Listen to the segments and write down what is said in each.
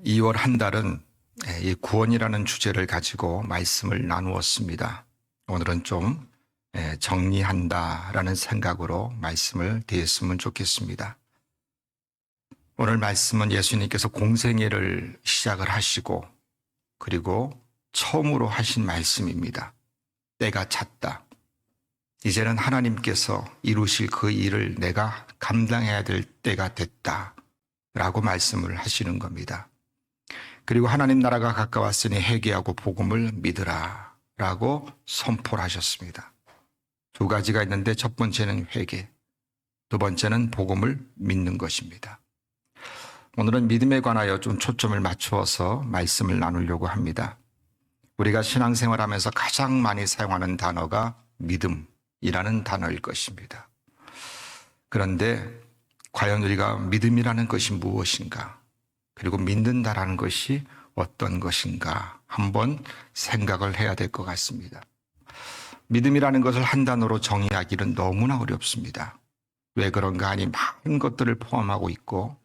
2월 한 달은 이 구원이라는 주제를 가지고 말씀을 나누었습니다. 오늘은 좀 정리한다라는 생각으로 말씀을 드렸으면 좋겠습니다. 오늘 말씀은 예수님께서 공생애를 시작을 하시고 그리고 처음으로 하신 말씀입니다. 때가 찼다. 이제는 하나님께서 이루실 그 일을 내가 감당해야 될 때가 됐다 라고 말씀을 하시는 겁니다. 그리고 하나님 나라가 가까웠으니 회개하고 복음을 믿으라 라고 선포를 하셨습니다. 두 가지가 있는데 첫 번째는 회개, 두 번째는 복음을 믿는 것입니다. 오늘은 믿음에 관하여 좀 초점을 맞추어서 말씀을 나누려고 합니다. 우리가 신앙생활하면서 가장 많이 사용하는 단어가 믿음이라는 단어일 것입니다. 그런데 과연 우리가 믿음이라는 것이 무엇인가? 그리고 믿는다라는 것이 어떤 것인가? 한번 생각을 해야 될 것 같습니다. 믿음이라는 것을 한 단어로 정의하기는 너무나 어렵습니다. 왜 그런가 하니 많은 것들을 포함하고 있고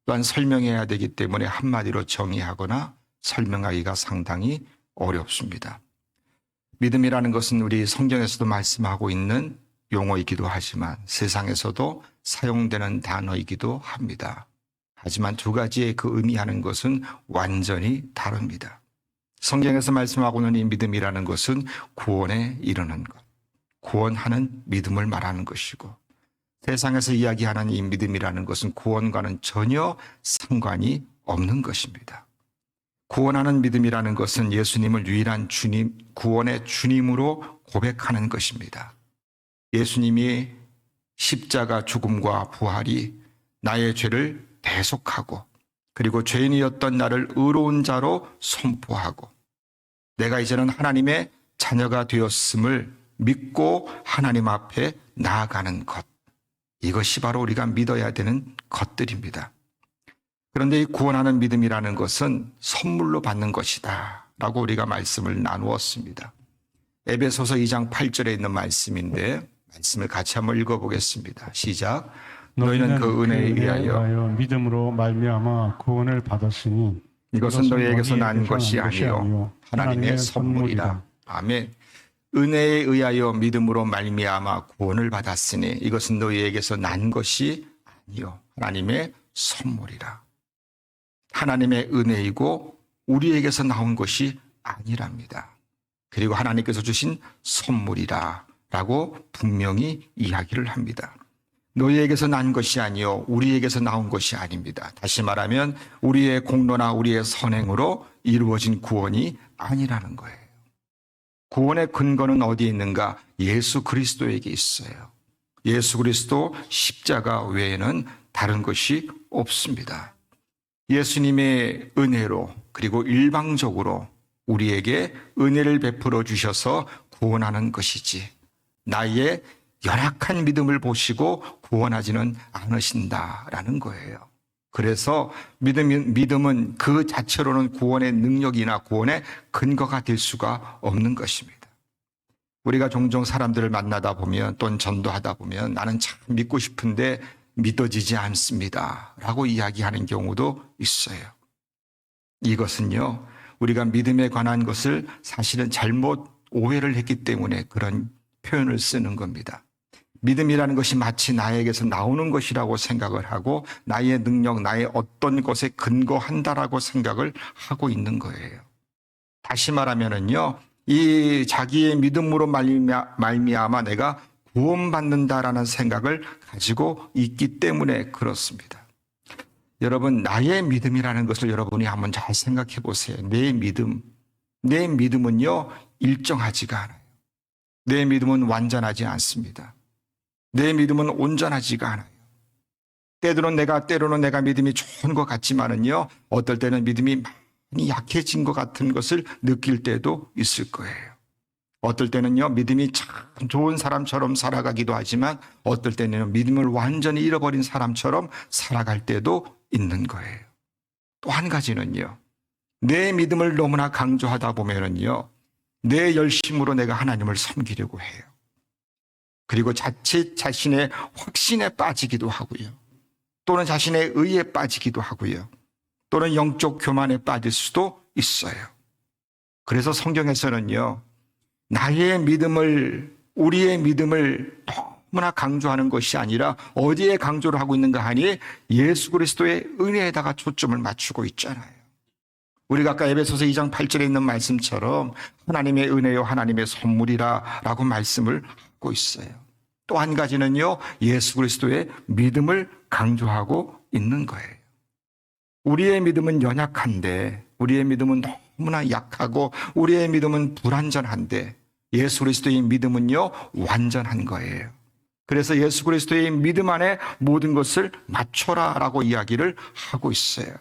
또한 설명해야 되기 때문에 한마디로 정의하거나 설명하기가 상당히 어렵습니다. 믿음이라는 것은 우리 성경에서도 말씀하고 있는 용어이기도 하지만 세상에서도 사용되는 단어이기도 합니다. 하지만 두 가지의 그 의미하는 것은 완전히 다릅니다. 성경에서 말씀하고 있는 이 믿음이라는 것은 구원에 이르는 것, 구원하는 믿음을 말하는 것이고 세상에서 이야기하는 이 믿음이라는 것은 구원과는 전혀 상관이 없는 것입니다. 구원하는 믿음이라는 것은 예수님을 유일한 주님, 구원의 주님으로 고백하는 것입니다. 예수님이 십자가 죽음과 부활이 나의 죄를 대속하고 그리고 죄인이었던 나를 의로운 자로 선포하고 내가 이제는 하나님의 자녀가 되었음을 믿고 하나님 앞에 나아가는 것, 이것이 바로 우리가 믿어야 되는 것들입니다. 그런데 이 구원하는 믿음이라는 것은 선물로 받는 것이다 라고 우리가 말씀을 나누었습니다. 에베소서 2장 8절에 있는 말씀인데 말씀을 같이 한번 읽어보겠습니다. 시작. 너희는 그 은혜에 의하여 믿음으로 말미암아 구원을 받았으니 이것은 너희에게서 난 것이 아니요 하나님의 선물이라. 아멘. 은혜에 의하여 믿음으로 말미암아 구원을 받았으니 이것은 너희에게서 난 것이 아니요 하나님의 선물이라. 하나님의 은혜이고 우리에게서 나온 것이 아니랍니다. 그리고 하나님께서 주신 선물이라 라고 분명히 이야기를 합니다. 너희에게서 난 것이 아니요 우리에게서 나온 것이 아닙니다. 다시 말하면 우리의 공로나 우리의 선행으로 이루어진 구원이 아니라는 거예요. 구원의 근거는 어디에 있는가? 예수 그리스도에게 있어요. 예수 그리스도 십자가 외에는 다른 것이 없습니다. 예수님의 은혜로 그리고 일방적으로 우리에게 은혜를 베풀어 주셔서 구원하는 것이지 나의 연약한 믿음을 보시고 구원하지는 않으신다라는 거예요. 그래서 믿음은 그 자체로는 구원의 능력이나 구원의 근거가 될 수가 없는 것입니다. 우리가 종종 사람들을 만나다 보면 또는 전도하다 보면 나는 참 믿고 싶은데 믿어지지 않습니다 라고 이야기하는 경우도 있어요. 이것은요 우리가 믿음에 관한 것을 사실은 잘못 오해를 했기 때문에 그런 표현을 쓰는 겁니다. 믿음이라는 것이 마치 나에게서 나오는 것이라고 생각을 하고 나의 능력, 나의 어떤 것에 근거한다라고 생각을 하고 있는 거예요. 다시 말하면은요, 이 자기의 믿음으로 말미암아 내가 구원받는다라는 생각을 가지고 있기 때문에 그렇습니다. 여러분, 나의 믿음이라는 것을 여러분이 한번 잘 생각해 보세요. 내 믿음은요, 일정하지가 않아요. 내 믿음은 완전하지 않습니다. 내 믿음은 온전하지가 않아요. 때로는 내가 믿음이 좋은 것 같지만은요, 어떨 때는 믿음이 많이 약해진 것 같은 것을 느낄 때도 있을 거예요. 어떨 때는요, 믿음이 참 좋은 사람처럼 살아가기도 하지만 어떨 때는 믿음을 완전히 잃어버린 사람처럼 살아갈 때도 있는 거예요. 또 한 가지는요, 내 믿음을 너무나 강조하다 보면은요, 내 열심으로 내가 하나님을 섬기려고 해요. 그리고 자칫 자신의 확신에 빠지기도 하고요. 또는 자신의 의에 빠지기도 하고요. 또는 영적 교만에 빠질 수도 있어요. 그래서 성경에서는요, 나의 믿음을, 우리의 믿음을 너무나 강조하는 것이 아니라 어디에 강조를 하고 있는가 하니 예수 그리스도의 은혜에다가 초점을 맞추고 있잖아요. 우리가 아까 에베소서 2장 8절에 있는 말씀처럼 하나님의 은혜요 하나님의 선물이라 라고 말씀을 하고 있어요. 또 한 가지는요, 예수 그리스도의 믿음을 강조하고 있는 거예요. 우리의 믿음은 연약한데, 우리의 믿음은 너무나 약하고, 우리의 믿음은 불완전한데 예수 그리스도의 믿음은요 완전한 거예요. 그래서 예수 그리스도의 믿음 안에 모든 것을 맞춰라라고 이야기를 하고 있어요.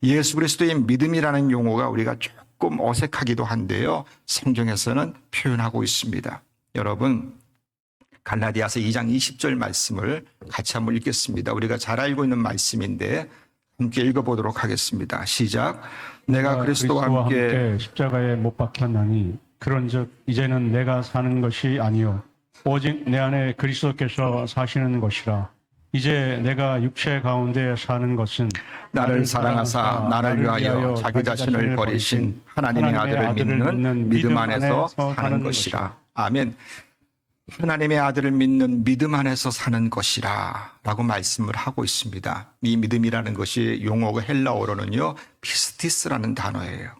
예수 그리스도의 믿음이라는 용어가 우리가 조금 어색하기도 한데요, 성경에서는 표현하고 있습니다. 여러분, 갈라디아서 2장 20절 말씀을 같이 한번 읽겠습니다. 우리가 잘 알고 있는 말씀인데 함께 읽어보도록 하겠습니다. 시작. 내가 그리스도와 함께 십자가에 못 박혔나니 그런즉 이제는 내가 사는 것이 아니요 오직 내 안에 그리스도께서 사시는 것이라. 이제 내가 육체 가운데 사는 것은 나를 사랑하사 나를 위하여 자기 자신을 버리신 하나님의 아들을 믿는 믿음 안에서 사는 것이라. 아멘. 하나님의 아들을 믿는 믿음 안에서 사는 것이라 라고 말씀을 하고 있습니다. 이 믿음이라는 것이 용어가 헬라어로는요 피스티스라는 단어예요.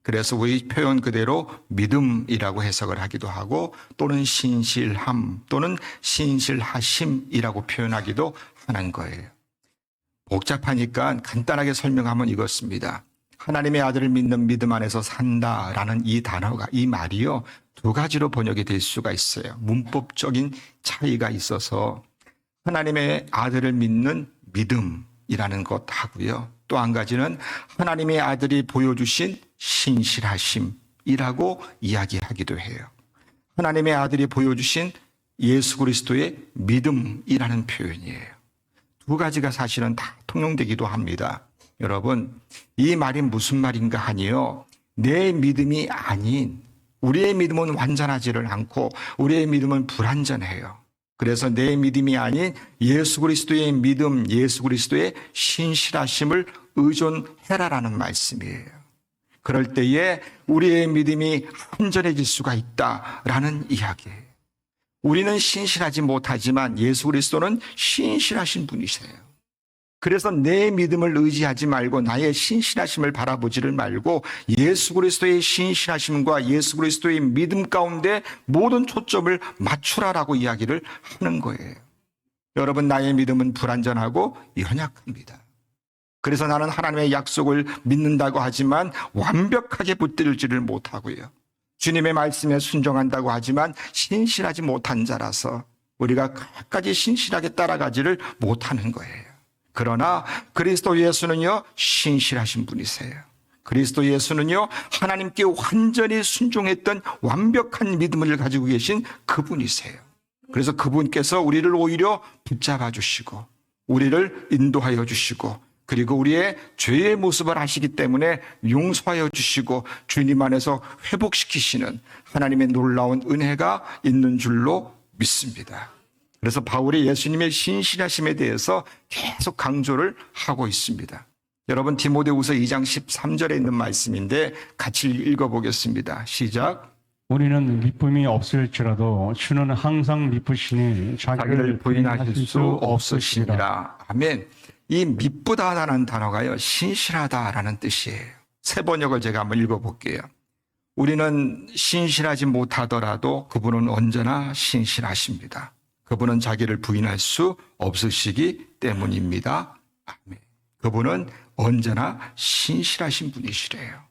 그래서 우리 표현 그대로 믿음이라고 해석을 하기도 하고, 또는 신실함 또는 신실하심이라고 표현하기도 하는 거예요. 복잡하니까 간단하게 설명하면 이렇습니다. 하나님의 아들을 믿는 믿음 안에서 산다라는 이 단어가, 이 말이요, 두 가지로 번역이 될 수가 있어요. 문법적인 차이가 있어서 하나님의 아들을 믿는 믿음이라는 것 하고요, 또 한 가지는 하나님의 아들이 보여주신 신실하심이라고 이야기하기도 해요. 하나님의 아들이 보여주신 예수 그리스도의 믿음이라는 표현이에요. 두 가지가 사실은 다 통용되기도 합니다. 여러분, 이 말이 무슨 말인가 하니요, 내 믿음이 아닌, 우리의 믿음은 완전하지를 않고 우리의 믿음은 불완전해요. 그래서 내 믿음이 아닌 예수 그리스도의 믿음, 예수 그리스도의 신실하심을 의존해라라는 말씀이에요. 그럴 때에 우리의 믿음이 완전해질 수가 있다라는 이야기예요. 우리는 신실하지 못하지만 예수 그리스도는 신실하신 분이세요. 그래서 내 믿음을 의지하지 말고 나의 신실하심을 바라보지를 말고 예수 그리스도의 신실하심과 예수 그리스도의 믿음 가운데 모든 초점을 맞추라라고 이야기를 하는 거예요. 여러분, 나의 믿음은 불완전하고 연약합니다. 그래서 나는 하나님의 약속을 믿는다고 하지만 완벽하게 붙들지를 못하고요, 주님의 말씀에 순종한다고 하지만 신실하지 못한 자라서 우리가 끝까지 신실하게 따라가지를 못하는 거예요. 그러나 그리스도 예수는요 신실하신 분이세요. 그리스도 예수는요 하나님께 완전히 순종했던 완벽한 믿음을 가지고 계신 그분이세요. 그래서 그분께서 우리를 오히려 붙잡아 주시고 우리를 인도하여 주시고, 그리고 우리의 죄의 모습을 아시기 때문에 용서하여 주시고 주님 안에서 회복시키시는 하나님의 놀라운 은혜가 있는 줄로 믿습니다. 그래서 바울이 예수님의 신실하심에 대해서 계속 강조를 하고 있습니다. 여러분, 디모데후서 2장 13절에 있는 말씀인데 같이 읽어보겠습니다. 시작. 우리는 미쁨이 없을지라도 주는 항상 미쁘시니 자기를 부인하실 수 없으시니라. 아멘. 이 미쁘다라는 단어가요 신실하다라는 뜻이에요. 새 번역을 제가 한번 읽어볼게요. 우리는 신실하지 못하더라도 그분은 언제나 신실하십니다. 그분은 자기를 부인할 수 없으시기 때문입니다. 아멘. 그분은 언제나 신실하신 분이시래요.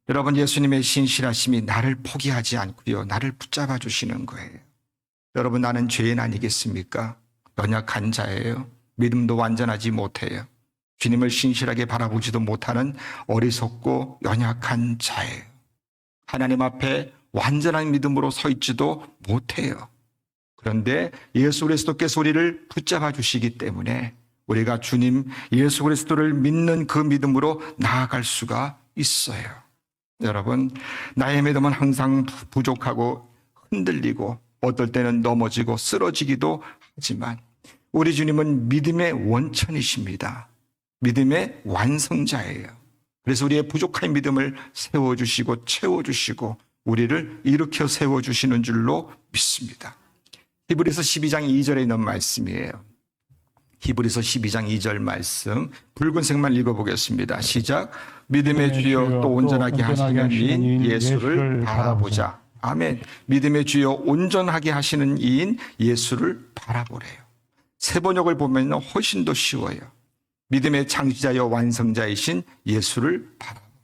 여러분, 예수님의 신실하심이 나를 포기하지 않고요, 나를 붙잡아 주시는 거예요. 여러분, 나는 죄인 아니겠습니까? 연약한 자예요. 믿음도 완전하지 못해요. 주님을 신실하게 바라보지도 못하는 어리석고 연약한 자예요. 하나님 앞에 완전한 믿음으로 서 있지도 못해요. 그런데 예수 그리스도께서 우리를 붙잡아 주시기 때문에 우리가 주님 예수 그리스도를 믿는 그 믿음으로 나아갈 수가 있어요. 여러분, 나의 믿음은 항상 부족하고 흔들리고 어떨 때는 넘어지고 쓰러지기도 하지만 우리 주님은 믿음의 원천이십니다. 믿음의 완성자예요. 그래서 우리의 부족한 믿음을 세워주시고 채워주시고 우리를 일으켜 세워주시는 줄로 믿습니다. 히브리서 12장 2절에 있는 말씀이에요. 히브리서 12장 2절 말씀 붉은색만 읽어보겠습니다. 시작. 믿음의 주여 또 온전하게 하시는 이인 예수를 바라보자. 아멘. 믿음의 주여 온전하게 하시는 이인 예수를 바라보래요. 세 번역을 보면 훨씬 더 쉬워요. 믿음의 창시자여 완성자이신 예수를 바라봅니다.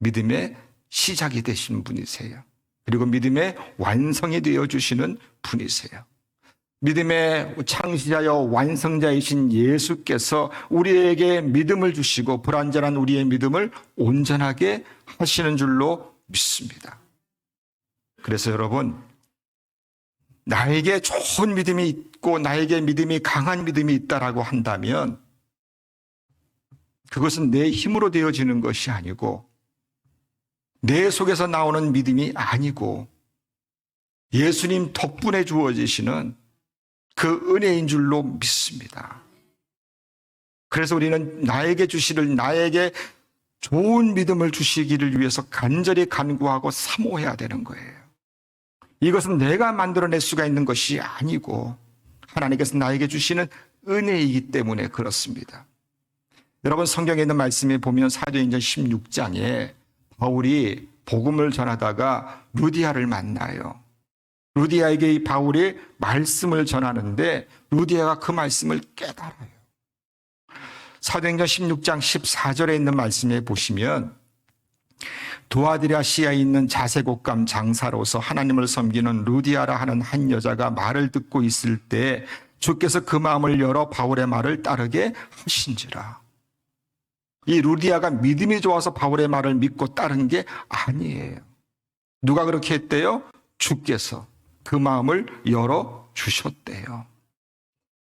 믿음의 시작이 되신 분이세요. 그리고 믿음의 완성이 되어주시는 분이세요. 믿음의 창시자여 완성자이신 예수께서 우리에게 믿음을 주시고 불완전한 우리의 믿음을 온전하게 하시는 줄로 믿습니다. 그래서 여러분, 나에게 좋은 믿음이 있고 나에게 믿음이 강한 믿음이 있다라고 한다면 그것은 내 힘으로 되어지는 것이 아니고 내 속에서 나오는 믿음이 아니고 예수님 덕분에 주어지시는 그 은혜인 줄로 믿습니다. 그래서 우리는 나에게 주시를 나에게 좋은 믿음을 주시기를 위해서 간절히 간구하고 사모해야 되는 거예요. 이것은 내가 만들어낼 수가 있는 것이 아니고 하나님께서 나에게 주시는 은혜이기 때문에 그렇습니다. 여러분 성경에 있는 말씀에 보면 사도행전 16장에 바울이 복음을 전하다가 루디아를 만나요. 루디아에게 이 바울이 말씀을 전하는데 루디아가 그 말씀을 깨달아요. 사도행전 16장 14절에 있는 말씀에 보시면 두아디라시아에 있는 자색옷감 장사로서 하나님을 섬기는 루디아라 하는 한 여자가 말을 듣고 있을 때 주께서 그 마음을 열어 바울의 말을 따르게 하신지라. 이 루디아가 믿음이 좋아서 바울의 말을 믿고 따른 게 아니에요. 누가 그렇게 했대요? 주께서 그 마음을 열어주셨대요.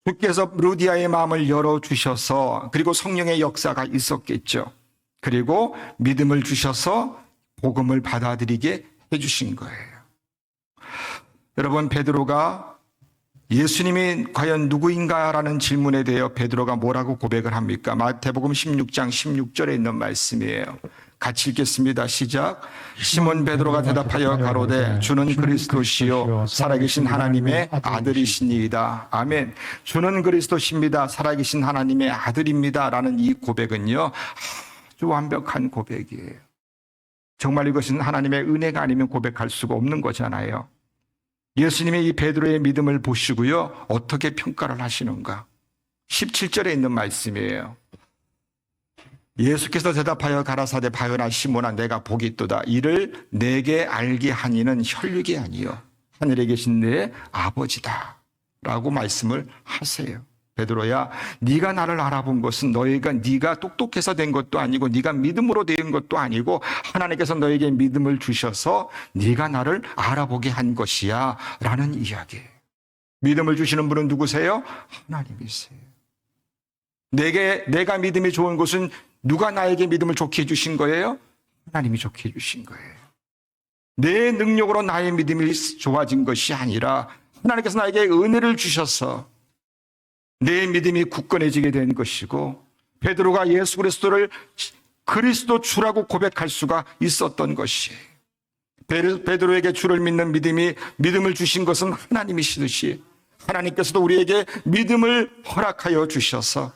주께서 루디아의 마음을 열어주셔서 그리고 성령의 역사가 있었겠죠. 그리고 믿음을 주셔서 복음을 받아들이게 해주신 거예요. 여러분 베드로가 예수님이 과연 누구인가라는 질문에 대해 베드로가 뭐라고 고백을 합니까? 마태복음 16장 16절에 있는 말씀이에요. 같이 읽겠습니다. 시작. 시몬 베드로가 대답하여 가로되 주는 그리스도시요 살아계신 하나님의 아들이시니이다. 아멘. 주는 그리스도십니다. 살아계신 하나님의 아들입니다. 라는 이 고백은요 아주 완벽한 고백이에요. 정말 이것은 하나님의 은혜가 아니면 고백할 수가 없는 거잖아요. 예수님이 이 베드로의 믿음을 보시고요 어떻게 평가를 하시는가? 17절에 있는 말씀이에요. 예수께서 대답하여 가라사대 바요나 시몬아 내가 복이 있도다. 이를 내게 알게 하니는 혈육이 아니요 하늘에 계신 내 아버지다 라고 말씀을 하세요. 베드로야 네가 나를 알아본 것은 네가 똑똑해서 된 것도 아니고 네가 믿음으로 된 것도 아니고 하나님께서 너에게 믿음을 주셔서 네가 나를 알아보게 한 것이야 라는 이야기예요. 믿음을 주시는 분은 누구세요? 하나님이세요. 내가 믿음이 좋은 것은 누가 나에게 믿음을 좋게 해주신 거예요? 하나님이 좋게 해주신 거예요. 내 능력으로 나의 믿음이 좋아진 것이 아니라 하나님께서 나에게 은혜를 주셔서 내 믿음이 굳건해지게 된 것이고 베드로가 예수 그리스도를 그리스도 주라고 고백할 수가 있었던 것이에요. 베드로에게 주를 믿는 믿음을 주신 것은 하나님이시듯이 하나님께서도 우리에게 믿음을 허락하여 주셔서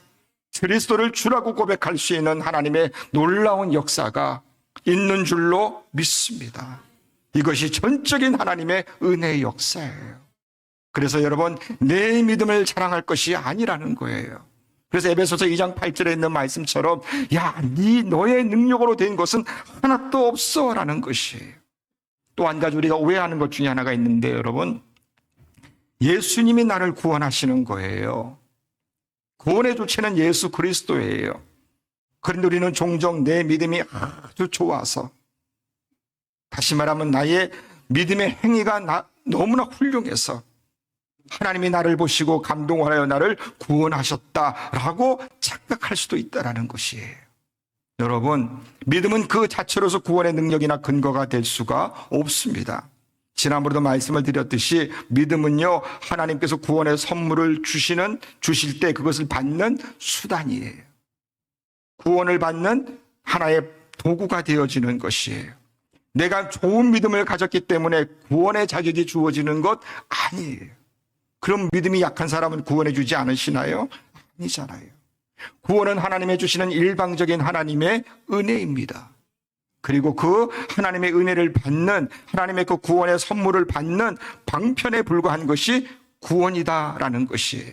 그리스도를 주라고 고백할 수 있는 하나님의 놀라운 역사가 있는 줄로 믿습니다. 이것이 전적인 하나님의 은혜의 역사예요. 그래서 여러분 내 믿음을 자랑할 것이 아니라는 거예요. 그래서 에베소서 2장 8절에 있는 말씀처럼 너의 능력으로 된 것은 하나도 없어 라는 것이에요. 또 한 가지 우리가 오해하는 것 중에 하나가 있는데 여러분 예수님이 나를 구원하시는 거예요. 구원의 주체는 예수 그리스도예요. 그런데 우리는 종종 내 믿음이 아주 좋아서 다시 말하면 나의 믿음의 행위가 너무나 훌륭해서 하나님이 나를 보시고 감동하여 나를 구원하셨다라고 착각할 수도 있다는 것이에요. 여러분 믿음은 그 자체로서 구원의 능력이나 근거가 될 수가 없습니다. 지난번에도 말씀을 드렸듯이 믿음은요 하나님께서 구원의 선물을 주실 때 그것을 받는 수단이에요. 구원을 받는 하나의 도구가 되어지는 것이에요. 내가 좋은 믿음을 가졌기 때문에 구원의 자격이 주어지는 것 아니에요. 그럼 믿음이 약한 사람은 구원해 주지 않으시나요? 아니잖아요. 구원은 하나님의 주시는 일방적인 하나님의 은혜입니다. 그리고 그 하나님의 은혜를 받는, 하나님의 그 구원의 선물을 받는 방편에 불과한 것이 구원이다라는 것이에요.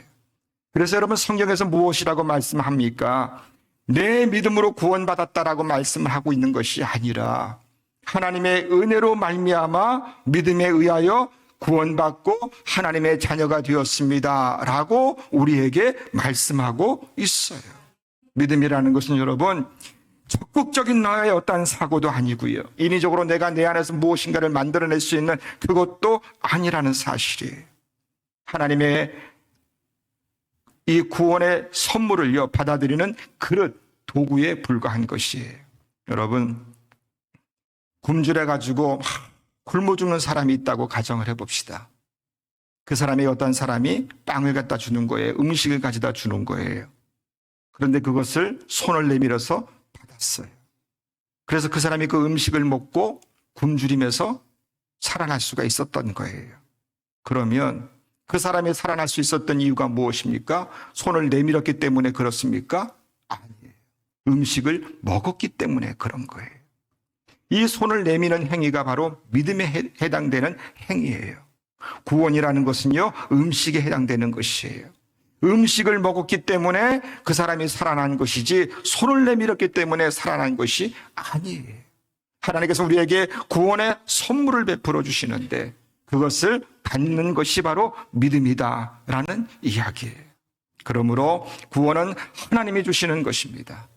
그래서 여러분, 성경에서 무엇이라고 말씀합니까? 내 믿음으로 구원받았다라고 말씀을 하고 있는 것이 아니라 하나님의 은혜로 말미암아 믿음에 의하여 구원받고 하나님의 자녀가 되었습니다 라고 우리에게 말씀하고 있어요. 믿음이라는 것은 여러분, 적극적인 나의 어떤 사고도 아니고요, 인위적으로 내가 내 안에서 무엇인가를 만들어낼 수 있는 그것도 아니라는 사실이에요. 하나님의 이 구원의 선물을요 받아들이는 그릇, 도구에 불과한 것이에요. 여러분, 굶주려 가지고 굶어 죽는 사람이 있다고 가정을 해봅시다. 그 사람이 어떤 사람이 빵을 갖다 주는 거예요. 음식을 가져다 주는 거예요. 그런데 그것을 손을 내밀어서 받았어요. 그래서 그 사람이 그 음식을 먹고 굶주리면서 살아날 수가 있었던 거예요. 그러면 그 사람이 살아날 수 있었던 이유가 무엇입니까? 손을 내밀었기 때문에 그렇습니까? 아니에요. 음식을 먹었기 때문에 그런 거예요. 이 손을 내미는 행위가 바로 믿음에 해당되는 행위예요. 구원이라는 것은요, 음식에 해당되는 것이에요. 음식을 먹었기 때문에 그 사람이 살아난 것이지 손을 내밀었기 때문에 살아난 것이 아니에요. 하나님께서 우리에게 구원의 선물을 베풀어 주시는데 그것을 받는 것이 바로 믿음이다라는 이야기예요. 그러므로 구원은 하나님이 주시는 것입니다.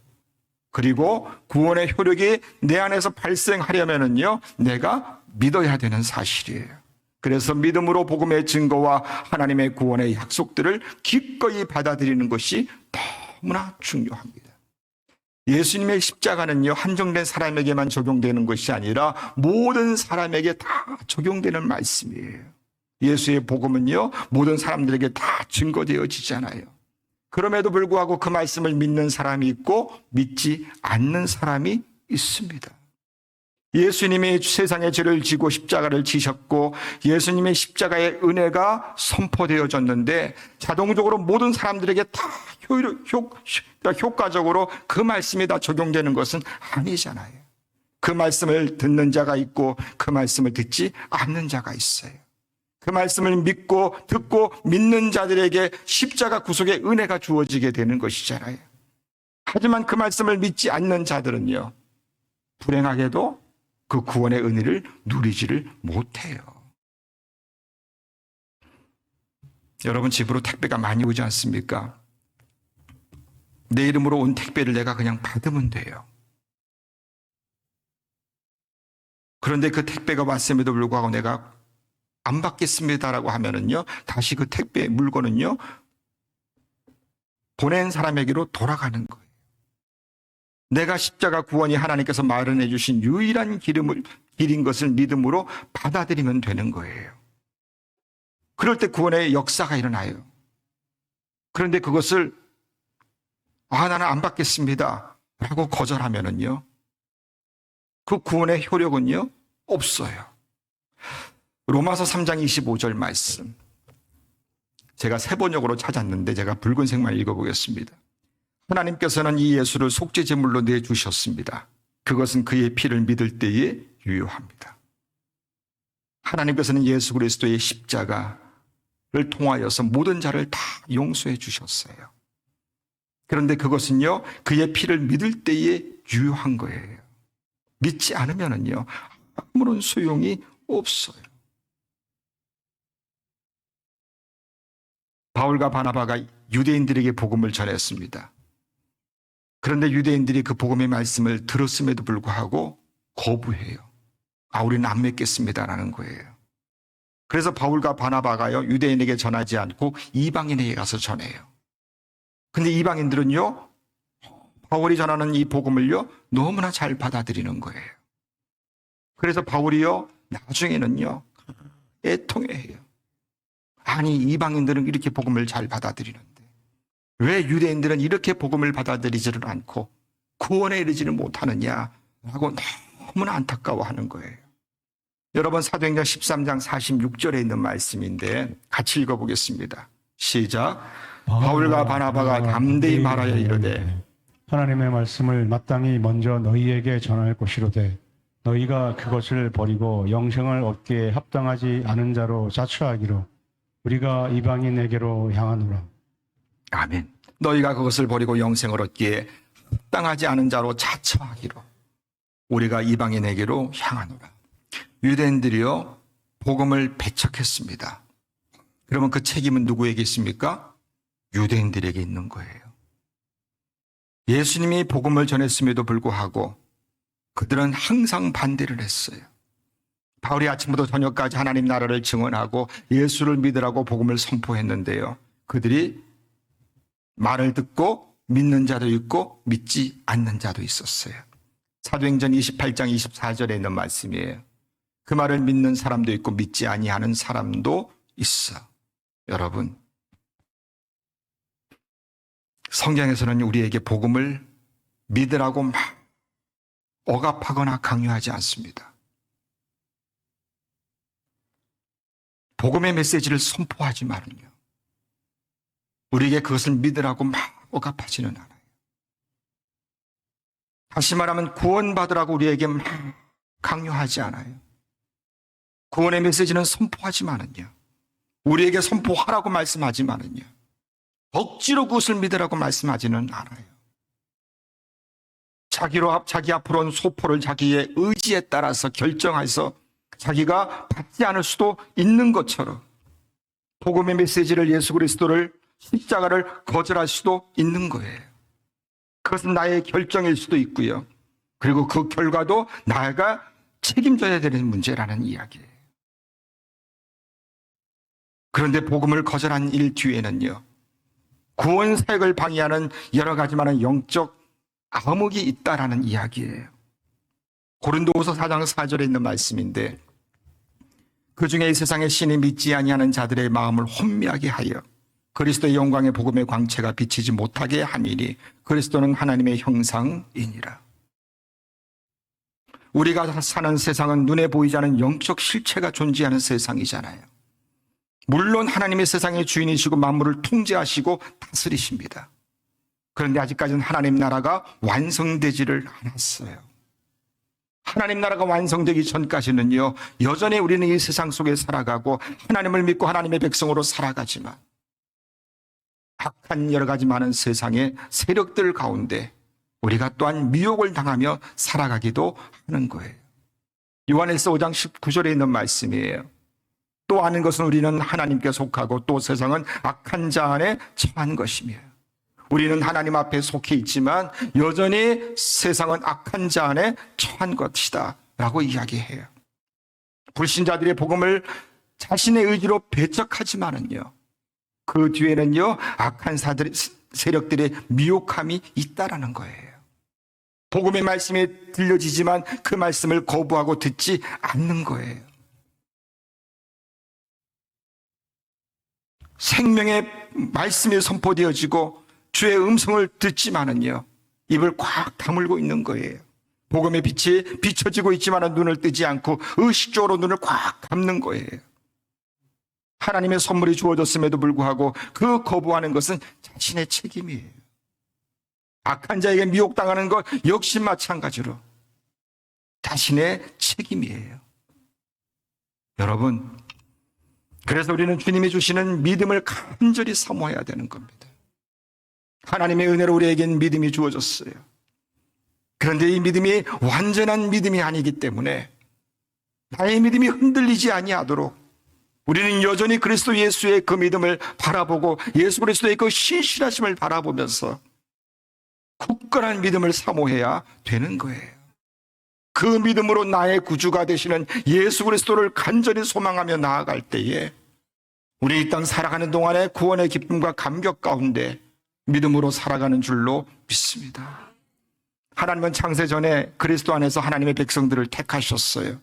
그리고 구원의 효력이 내 안에서 발생하려면은요, 내가 믿어야 되는 사실이에요. 그래서 믿음으로 복음의 증거와 하나님의 구원의 약속들을 기꺼이 받아들이는 것이 너무나 중요합니다. 예수님의 십자가는요, 한정된 사람에게만 적용되는 것이 아니라 모든 사람에게 다 적용되는 말씀이에요. 예수의 복음은요, 모든 사람들에게 다 증거되어지잖아요. 그럼에도 불구하고 그 말씀을 믿는 사람이 있고 믿지 않는 사람이 있습니다. 예수님이 세상의 죄를 지고 십자가를 지셨고 예수님의 십자가의 은혜가 선포되어졌는데 자동적으로 모든 사람들에게 다 효과적으로 그 말씀이 다 적용되는 것은 아니잖아요. 그 말씀을 듣는 자가 있고 그 말씀을 듣지 않는 자가 있어요. 그 말씀을 믿고 듣고 믿는 자들에게 십자가 구속의 은혜가 주어지게 되는 것이잖아요. 하지만 그 말씀을 믿지 않는 자들은요, 불행하게도 그 구원의 은혜를 누리지를 못해요. 여러분, 집으로 택배가 많이 오지 않습니까? 내 이름으로 온 택배를 내가 그냥 받으면 돼요. 그런데 그 택배가 왔음에도 불구하고 내가 안 받겠습니다라고 하면은요, 다시 그 택배 물건은요, 보낸 사람에게로 돌아가는 거예요. 내가 십자가 구원이 하나님께서 마련해 주신 유일한 길인 것을 믿음으로 받아들이면 되는 거예요. 그럴 때 구원의 역사가 일어나요. 그런데 그것을 나는 안 받겠습니다 라고 거절하면은요, 그 구원의 효력은요, 없어요. 로마서 3장 25절 말씀, 제가 세 번역으로 찾았는데 제가 붉은색만 읽어보겠습니다. 하나님께서는 이 예수를 속죄제물로 내주셨습니다. 그것은 그의 피를 믿을 때에 유효합니다. 하나님께서는 예수 그리스도의 십자가를 통하여서 모든 자를 다 용서해 주셨어요. 그런데 그것은요, 그의 피를 믿을 때에 유효한 거예요. 믿지 않으면은요, 아무런 소용이 없어요. 바울과 바나바가 유대인들에게 복음을 전했습니다. 그런데 유대인들이 그 복음의 말씀을 들었음에도 불구하고 거부해요. 우리는 안 믿겠습니다라는 거예요. 그래서 바울과 바나바가요, 유대인에게 전하지 않고 이방인에게 가서 전해요. 근데 이방인들은요, 바울이 전하는 이 복음을요, 너무나 잘 받아들이는 거예요. 그래서 바울이요, 나중에는요, 애통해해요. 아니, 이방인들은 이렇게 복음을 잘 받아들이는데 왜 유대인들은 이렇게 복음을 받아들이지를 않고 구원에 이르지는 못하느냐라고 너무나 안타까워하는 거예요. 여러분, 사도행전 13장 46절에 있는 말씀인데 같이 읽어보겠습니다. 시작. 바울과 바나바가 담대히 말하여 이르되 하나님의 말씀을 마땅히 먼저 너희에게 전할 것이로되 너희가 그것을 버리고 영생을 얻기에 합당하지 않은 자로 자처하기로 우리가 이방인에게로 향하노라. 아멘. 너희가 그것을 버리고 영생을 얻기에 합당하지 않은 자로 자처하기로 우리가 이방인에게로 향하노라. 유대인들이요 복음을 배척했습니다. 그러면 그 책임은 누구에게 있습니까? 유대인들에게 있는 거예요. 예수님이 복음을 전했음에도 불구하고 그들은 항상 반대를 했어요. 바울이 아침부터 저녁까지 하나님 나라를 증언하고 예수를 믿으라고 복음을 선포했는데요. 그들이 말을 듣고 믿는 자도 있고 믿지 않는 자도 있었어요. 사도행전 28장 24절에 있는 말씀이에요. 그 말을 믿는 사람도 있고 믿지 아니하는 사람도 있어. 여러분, 성경에서는 우리에게 복음을 믿으라고 막 억압하거나 강요하지 않습니다. 복음의 메시지를 선포하지만은요, 우리에게 그것을 믿으라고 막 억압하지는 않아요. 다시 말하면 구원받으라고 우리에게 막 강요하지 않아요. 구원의 메시지는 선포하지만은요, 우리에게 선포하라고 말씀하지만은요, 억지로 그것을 믿으라고 말씀하지는 않아요. 자기 앞으로 온 소포를 자기의 의지에 따라서 결정해서 자기가 받지 않을 수도 있는 것처럼 복음의 메시지를, 예수 그리스도를, 십자가를 거절할 수도 있는 거예요. 그것은 나의 결정일 수도 있고요. 그리고 그 결과도 나가 책임져야 되는 문제라는 이야기예요. 그런데 복음을 거절한 일 뒤에는요, 구원 사역을 방해하는 여러 가지 많은 영적 암흑이 있다라는 이야기예요. 고린도후서 4장 4절에 있는 말씀인데, 그 중에 이 세상의 신이 믿지 아니하는 자들의 마음을 혼미하게 하여 그리스도의 영광의 복음의 광채가 비치지 못하게 함이니 그리스도는 하나님의 형상이니라. 우리가 사는 세상은 눈에 보이지 않는 영적 실체가 존재하는 세상이잖아요. 물론 하나님의 세상의 주인이시고 만물을 통제하시고 다스리십니다. 그런데 아직까지는 하나님 나라가 완성되지를 않았어요. 하나님 나라가 완성되기 전까지는요, 여전히 우리는 이 세상 속에 살아가고 하나님을 믿고 하나님의 백성으로 살아가지만 악한 여러 가지 많은 세상의 세력들 가운데 우리가 또한 미혹을 당하며 살아가기도 하는 거예요. 요한일서 5장 19절에 있는 말씀이에요. 또 아는 것은 우리는 하나님께 속하고 또 세상은 악한 자 안에 처한 것이며, 우리는 하나님 앞에 속해 있지만 여전히 세상은 악한 자 안에 처한 것이다 라고 이야기해요. 불신자들의 복음을 자신의 의지로 배척하지만은요, 그 뒤에는요 악한 세력들의 미혹함이 있다라는 거예요. 복음의 말씀이 들려지지만 그 말씀을 거부하고 듣지 않는 거예요. 생명의 말씀이 선포되어지고 주의 음성을 듣지만은요, 입을 꽉 다물고 있는 거예요. 복음의 빛이 비춰지고 있지만 눈을 뜨지 않고 의식적으로 눈을 꽉 감는 거예요. 하나님의 선물이 주어졌음에도 불구하고 그 거부하는 것은 자신의 책임이에요. 악한 자에게 미혹당하는 것 역시 마찬가지로 자신의 책임이에요. 여러분, 그래서 우리는 주님이 주시는 믿음을 간절히 사모해야 되는 겁니다. 하나님의 은혜로 우리에겐 믿음이 주어졌어요. 그런데 이 믿음이 완전한 믿음이 아니기 때문에 나의 믿음이 흔들리지 아니하도록 우리는 여전히 그리스도 예수의 그 믿음을 바라보고 예수 그리스도의 그 신실하심을 바라보면서 굳건한 믿음을 사모해야 되는 거예요. 그 믿음으로 나의 구주가 되시는 예수 그리스도를 간절히 소망하며 나아갈 때에 우리 이 땅 살아가는 동안에 구원의 기쁨과 감격 가운데 믿음으로 살아가는 줄로 믿습니다. 하나님은 창세 전에 그리스도 안에서 하나님의 백성들을 택하셨어요.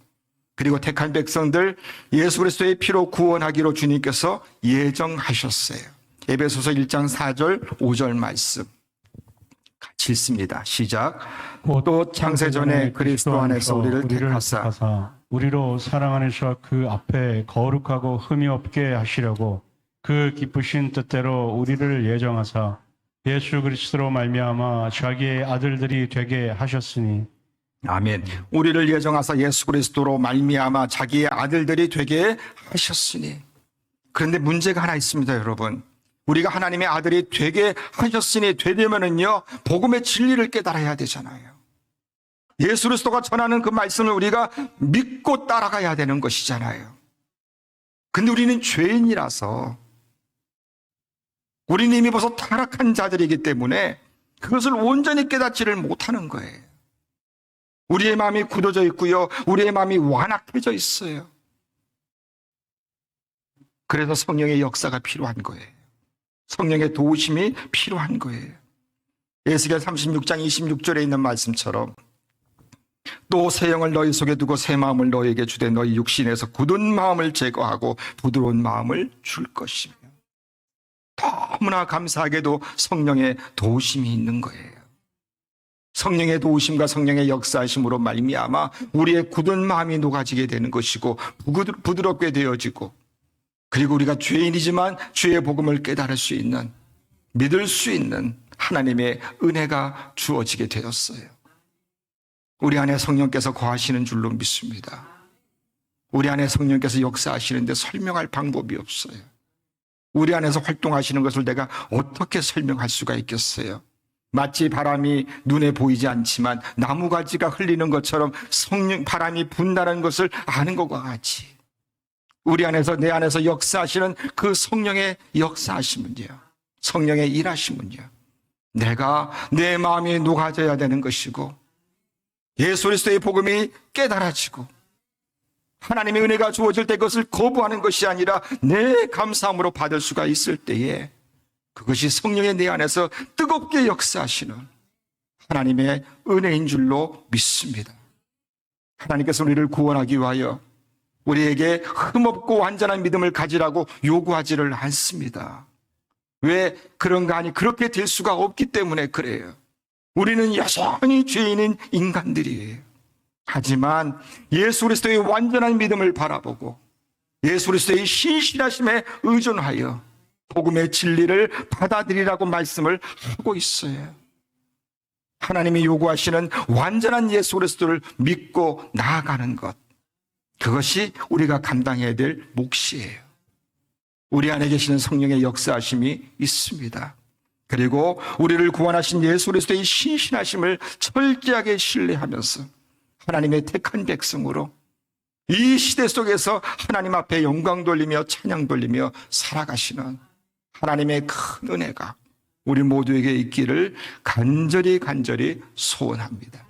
그리고 택한 백성들 예수 그리스도의 피로 구원하기로 주님께서 예정하셨어요. 에베소서 1장 4절 5절 말씀 짓습니다. 시작. 또 창세전에 그리스도 안에서 우리를 택하사 우리로 사랑 안에서 그 앞에 거룩하고 흠이 없게 하시려고 그 기쁘신 뜻대로 우리를 예정하사 예수 그리스도로 말미암아 자기의 아들들이 되게 하셨으니. 아멘. 우리를 예정하사 예수 그리스도로 말미암아 자기의 아들들이 되게 하셨으니. 그런데 문제가 하나 있습니다, 여러분. 우리가 하나님의 아들이 되게 하셨으니 되려면은요, 복음의 진리를 깨달아야 되잖아요. 예수 그리스도가 전하는 그 말씀을 우리가 믿고 따라가야 되는 것이잖아요. 근데 우리는 죄인이라서, 우리는 이미 벌써 타락한 자들이기 때문에 그것을 온전히 깨닫지를 못하는 거예요. 우리의 마음이 굳어져 있고요, 우리의 마음이 완악해져 있어요. 그래서 성령의 역사가 필요한 거예요. 성령의 도우심이 필요한 거예요. 에스겔 36장 26절에 있는 말씀처럼 또 새 영을 너희 속에 두고 새 마음을 너희에게 주되 너희 육신에서 굳은 마음을 제거하고 부드러운 마음을 줄 것이며. 너무나 감사하게도 성령의 도우심이 있는 거예요. 성령의 도우심과 성령의 역사하심으로 말미암아 우리의 굳은 마음이 녹아지게 되는 것이고 부드럽게 되어지고, 그리고 우리가 죄인이지만 죄의 복음을 깨달을 수 있는, 믿을 수 있는 하나님의 은혜가 주어지게 되었어요. 우리 안에 성령께서 거하시는 줄로 믿습니다. 우리 안에 성령께서 역사하시는데 설명할 방법이 없어요. 우리 안에서 활동하시는 것을 내가 어떻게 설명할 수가 있겠어요? 마치 바람이 눈에 보이지 않지만 나무가지가 흘리는 것처럼 바람이 분다는 것을 아는 것과 같이 우리 안에서, 내 안에서 역사하시는 그 성령의 역사하심은요, 성령의 일하심은요, 내가 내 마음이 녹아져야 되는 것이고, 예수 그리스도의 복음이 깨달아지고 하나님의 은혜가 주어질 때 그것을 거부하는 것이 아니라 내 감사함으로 받을 수가 있을 때에 그것이 성령의 내 안에서 뜨겁게 역사하시는 하나님의 은혜인 줄로 믿습니다. 하나님께서 우리를 구원하기 위하여 우리에게 흠없고 완전한 믿음을 가지라고 요구하지를 않습니다. 왜 그런가 하니 그렇게 될 수가 없기 때문에 그래요. 우리는 여전히 죄인인 인간들이에요. 하지만 예수 그리스도의 완전한 믿음을 바라보고 예수 그리스도의 신실하심에 의존하여 복음의 진리를 받아들이라고 말씀을 하고 있어요. 하나님이 요구하시는 완전한 예수 그리스도를 믿고 나아가는 것, 그것이 우리가 감당해야 될 몫이에요. 우리 안에 계시는 성령의 역사하심이 있습니다. 그리고 우리를 구원하신 예수 그리스도의 신실하심을 철저하게 신뢰하면서 하나님의 택한 백성으로 이 시대 속에서 하나님 앞에 영광 돌리며 찬양 돌리며 살아가시는 하나님의 큰 은혜가 우리 모두에게 있기를 간절히 소원합니다.